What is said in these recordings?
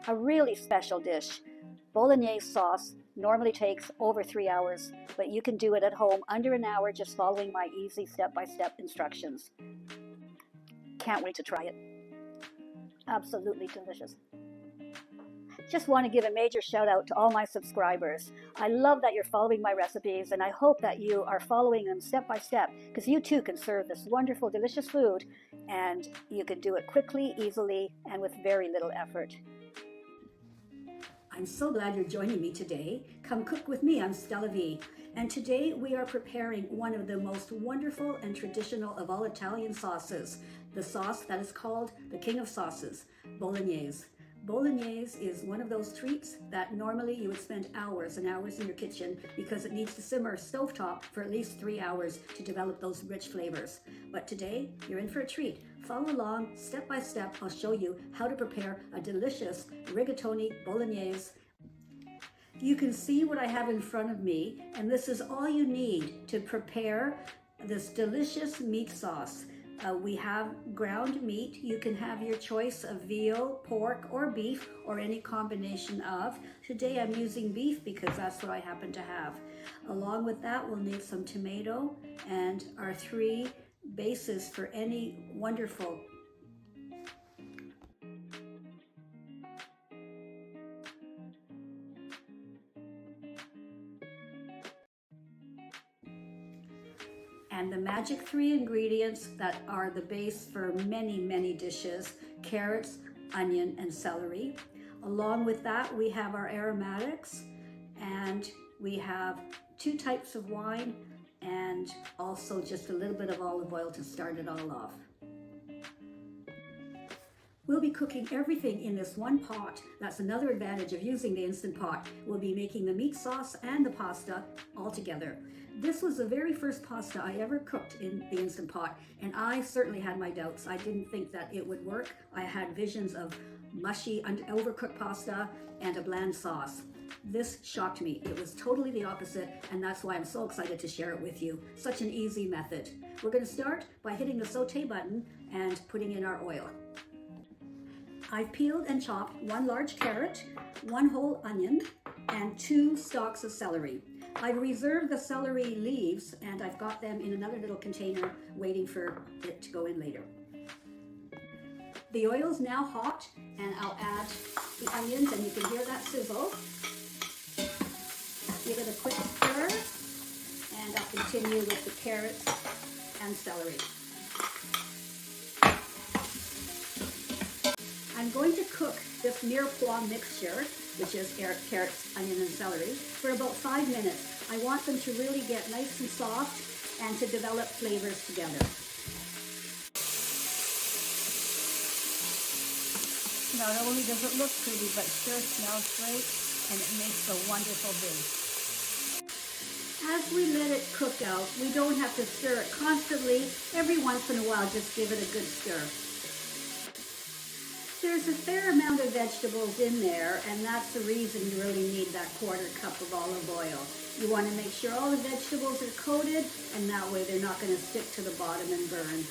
a really special dish. Bolognese sauce normally takes over 3 hours, but you can do it at home under an hour just following my easy step-by-step instructions. Can't wait to try it. Absolutely delicious. Just want to give a major shout out to all my subscribers. I love that you're following my recipes, and I hope that you are following them step by step, because you too can serve this wonderful, delicious food, and you can do it quickly, easily, and with very little effort. I'm so glad you're joining me today. Come cook with me, I'm Stella V. And today we are preparing one of the most wonderful and traditional of all Italian sauces, the sauce that is called the king of sauces, Bolognese. Bolognese is one of those treats that normally you would spend hours and hours in your kitchen because it needs to simmer stovetop for at least 3 hours to develop those rich flavors. But today, you're in for a treat. Follow along, step by step, I'll show you how to prepare a delicious Rigatoni Bolognese. You can see what I have in front of me, and this is all you need to prepare this delicious meat sauce. We have ground meat. You can have your choice of veal, pork, or beef, or any combination of. Today I'm using beef because that's what I happen to have. Along with that, we'll need some tomato and our 3 bases for any wonderful and the magic 3 ingredients that are the base for many, many dishes: carrots, onion, and celery. Along with that, we have our aromatics, and we have 2 types of wine, and also just a little bit of olive oil to start it all off. We'll be cooking everything in this one pot. That's another advantage of using the Instant Pot. We'll be making the meat sauce and the pasta all together. This was the very first pasta I ever cooked in the Instant Pot, and I certainly had my doubts. I didn't think that it would work. I had visions of mushy, overcooked pasta and a bland sauce. This shocked me. It was totally the opposite, and that's why I'm so excited to share it with you. Such an easy method. We're going to start by hitting the Sauté button and putting in our oil. I've peeled and chopped 1 large carrot, 1 whole onion, and 2 stalks of celery. I've reserved the celery leaves, and I've got them in another little container waiting for it to go in later. The oil's now hot, and I'll add the onions, and you can hear that sizzle. Give it a quick stir, and I'll continue with the carrots and celery. I'm going to cook this mirepoix mixture, which is carrots, onion, and celery, for about 5 minutes. I want them to really get nice and soft and to develop flavors together. Not only does it look pretty, but sure smells great, and it makes a wonderful base. As we let it cook out, we don't have to stir it constantly. Every once in a while, just give it a good stir. There's a fair amount of vegetables in there, and that's the reason you really need that 1/4 cup of olive oil. You want to make sure all the vegetables are coated, and that way they're not going to stick to the bottom and burn.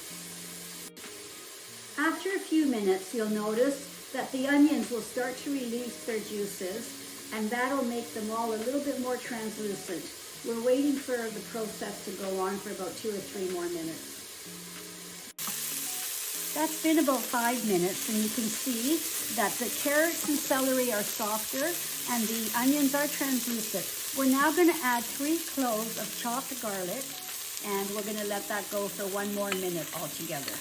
After a few minutes, you'll notice that the onions will start to release their juices, and that'll make them all a little bit more translucent. We're waiting for the process to go on for about 2 or 3 more minutes. That's been about 5 minutes, and you can see that the carrots and celery are softer and the onions are translucent. We're now going to add 3 cloves of chopped garlic, and we're going to let that go for 1 more minute altogether.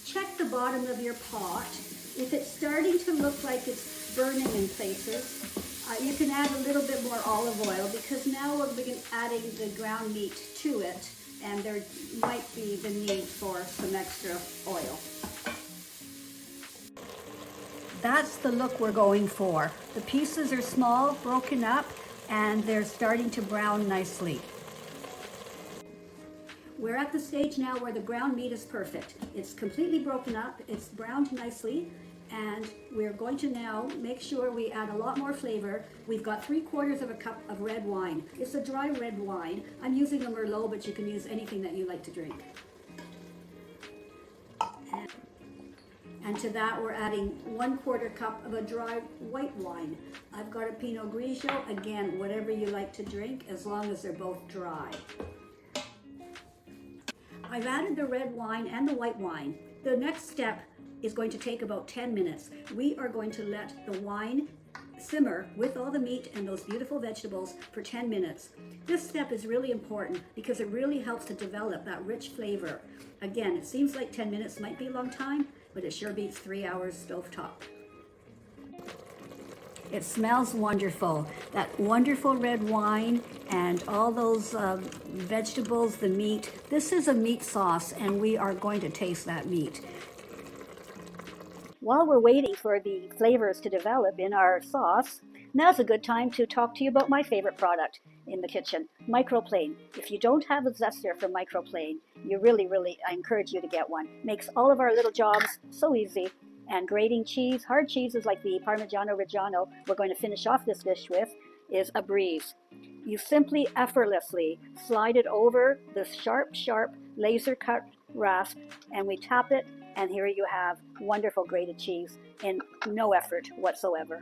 Check the bottom of your pot. If it's starting to look like it's burning in places, you can add a little bit more olive oil, because now we're adding the ground meat to it, and there might be the need for some extra oil. That's the look we're going for. The pieces are small, broken up, and they're starting to brown nicely. We're at the stage now where the ground meat is perfect. It's completely broken up, it's browned nicely, and we're going to now make sure we add a lot more flavor. We've got 3/4 of a cup of red wine. It's a dry red wine. I'm using a Merlot, but you can use anything that you like to drink. And to that, we're adding 1/4 cup of a dry white wine. I've got a Pinot Grigio, again, whatever you like to drink, as long as they're both dry. I've added the red wine and the white wine. The next step is going to take about 10 minutes. We are going to let the wine simmer with all the meat and those beautiful vegetables for 10 minutes. This step is really important because it really helps to develop that rich flavor. Again, it seems like 10 minutes might be a long time, but it sure beats 3 hours stovetop. It smells wonderful. That wonderful red wine and all those vegetables, the meat. This is a meat sauce, and we are going to taste that meat. While we're waiting for the flavors to develop in our sauce, now's a good time to talk to you about my favorite product in the kitchen, Microplane. If you don't have a zester from Microplane, you really, I encourage you to get one. Makes all of our little jobs so easy. And grating cheese, hard cheeses like the Parmigiano Reggiano we're going to finish off this dish with, is a breeze. You simply effortlessly slide it over the sharp laser cut rasp, and we tap it, and here you have wonderful grated cheese in no effort whatsoever.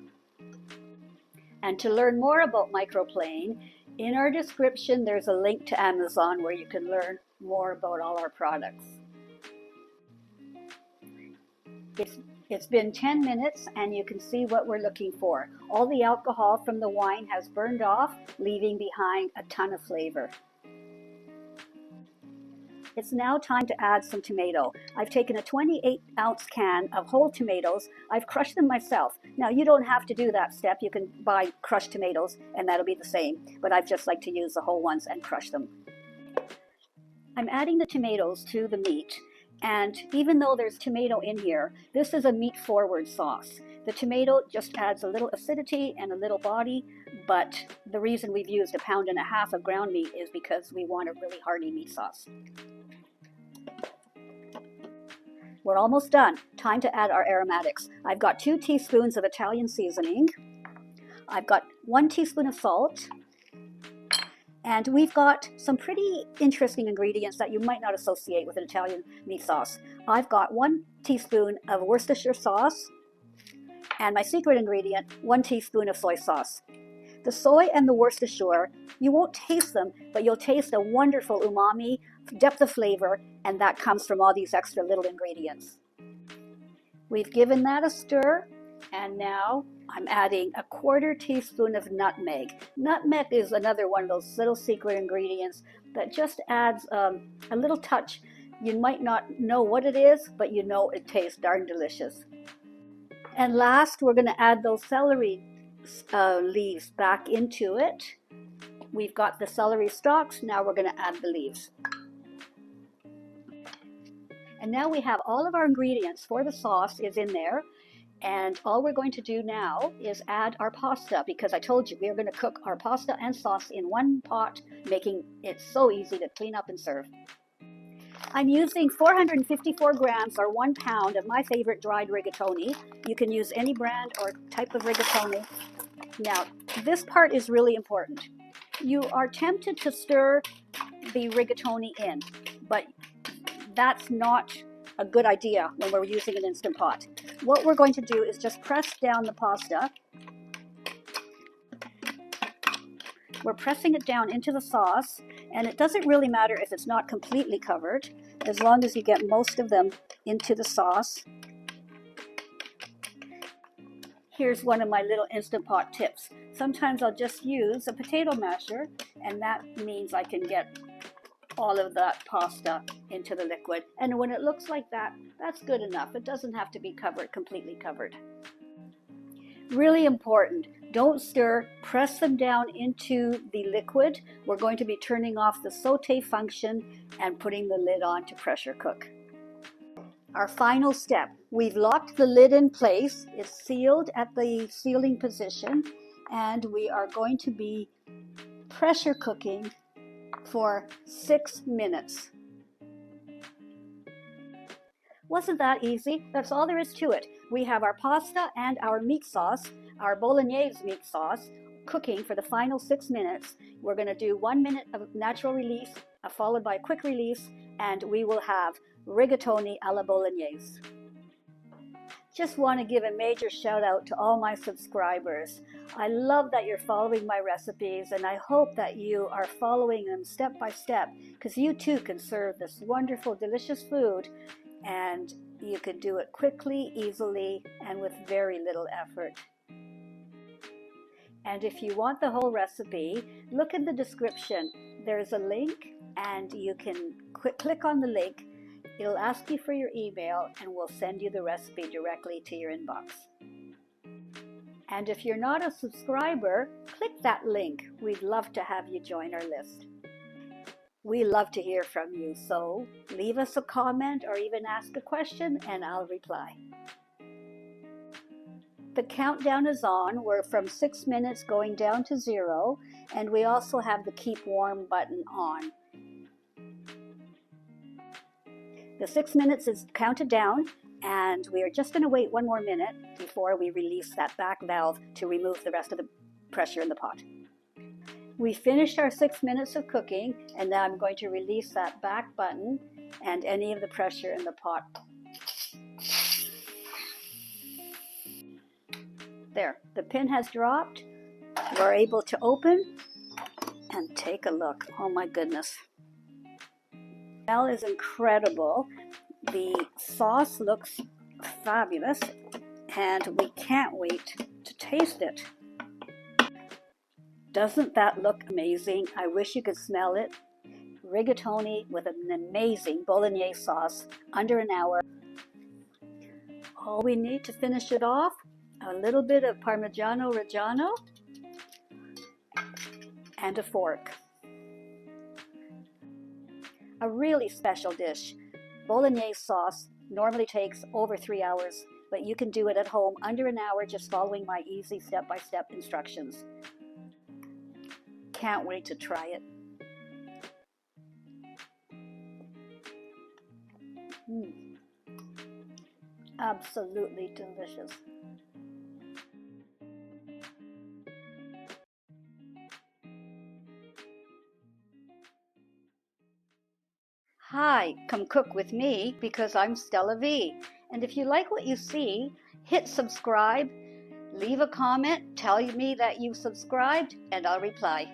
And to learn more about Microplane, in our description there's a link to Amazon where you can learn more about all our products. It's been 10 minutes and you can see what we're looking for. All the alcohol from the wine has burned off, leaving behind a ton of flavor. It's now time to add some tomato. I've taken a 28-ounce can of whole tomatoes. I've crushed them myself. Now, you don't have to do that step. You can buy crushed tomatoes and that'll be the same, but I just like to use the whole ones and crush them. I'm adding the tomatoes to the meat, and even though there's tomato in here, this is a meat-forward sauce. The tomato just adds a little acidity and a little body, but the reason we've used 1.5 pounds of ground meat is because we want a really hearty meat sauce. We're almost done. Time to add our aromatics. I've got 2 teaspoons of Italian seasoning. I've got 1 teaspoon of salt. And we've got some pretty interesting ingredients that you might not associate with an Italian meat sauce. I've got 1 teaspoon of Worcestershire sauce, and my secret ingredient, 1 teaspoon of soy sauce. The soy and the Worcestershire, you won't taste them, but you'll taste a wonderful umami, depth of flavor, and that comes from all these extra little ingredients. We've given that a stir, and now I'm adding a 1/4 teaspoon of nutmeg. Nutmeg is another one of those little secret ingredients that just adds a little touch. You might not know what it is, but you know it tastes darn delicious. And last, we're going to add those celery leaves back into it. We've got the celery stalks, now we're going to add the leaves. And now we have all of our ingredients for the sauce is in there. And all we're going to do now is add our pasta, because I told you we are going to cook our pasta and sauce in one pot, making it so easy to clean up and serve. I'm using 454 grams or 1 pound of my favorite dried rigatoni. You can use any brand or type of rigatoni. Now, this part is really important. You are tempted to stir the rigatoni in, but that's not a good idea when we're using an Instant Pot. What we're going to do is just press down the pasta. We're pressing it down into the sauce, and it doesn't really matter if it's not completely covered, as long as you get most of them into the sauce. Here's one of my little Instant Pot tips. Sometimes I'll just use a potato masher, and that means I can get all of that pasta into the liquid. And when it looks like that, that's good enough. It doesn't have to be covered, completely covered. Really important, don't stir, press them down into the liquid. We're going to be turning off the Sauté function and putting the lid on to pressure cook. Our final step, we've locked the lid in place. It's sealed at the sealing position, and we are going to be pressure cooking for 6 minutes. Wasn't that easy? That's all there is to it. We have our pasta and our meat sauce, our Bolognese meat sauce, cooking for the final 6 minutes. We're going to do 1 minute of natural release, followed by a quick release, and we will have rigatoni alla Bolognese. Just want to give a major shout out to all my subscribers. I love that you're following my recipes, and I hope that you are following them step by step, because you too can serve this wonderful, delicious food, and you can do it quickly, easily, and with very little effort. And if you want the whole recipe, look in the description. There's a link, and you can click on the link. It'll ask you for your email, and we'll send you the recipe directly to your inbox. And if you're not a subscriber, click that link. We'd love to have you join our list. We love to hear from you, so leave us a comment or even ask a question and I'll reply. The countdown is on. We're from 6 minutes going down to 0, and we also have the keep warm button on. The 6 minutes is counted down, and we are just going to wait 1 more minute before we release that back valve to remove the rest of the pressure in the pot. We finished our 6 minutes of cooking, and now I'm going to release that back button and any of the pressure in the pot. There, the pin has dropped. We're able to open and take a look. Oh my goodness. The smell is incredible. The sauce looks fabulous, and we can't wait to taste it. Doesn't that look amazing? I wish you could smell it. Rigatoni with an amazing Bolognese sauce, under an hour. All we need to finish it off, a little bit of Parmesan Reggiano and a fork. A really special dish. Bolognese sauce normally takes over 3 hours, but you can do it at home under an hour just following my easy step-by-step instructions. Can't wait to try it. Absolutely delicious. Hi, come cook with me because I'm Stella V. And if you like what you see, hit subscribe, leave a comment, tell me that you've subscribed, and I'll reply.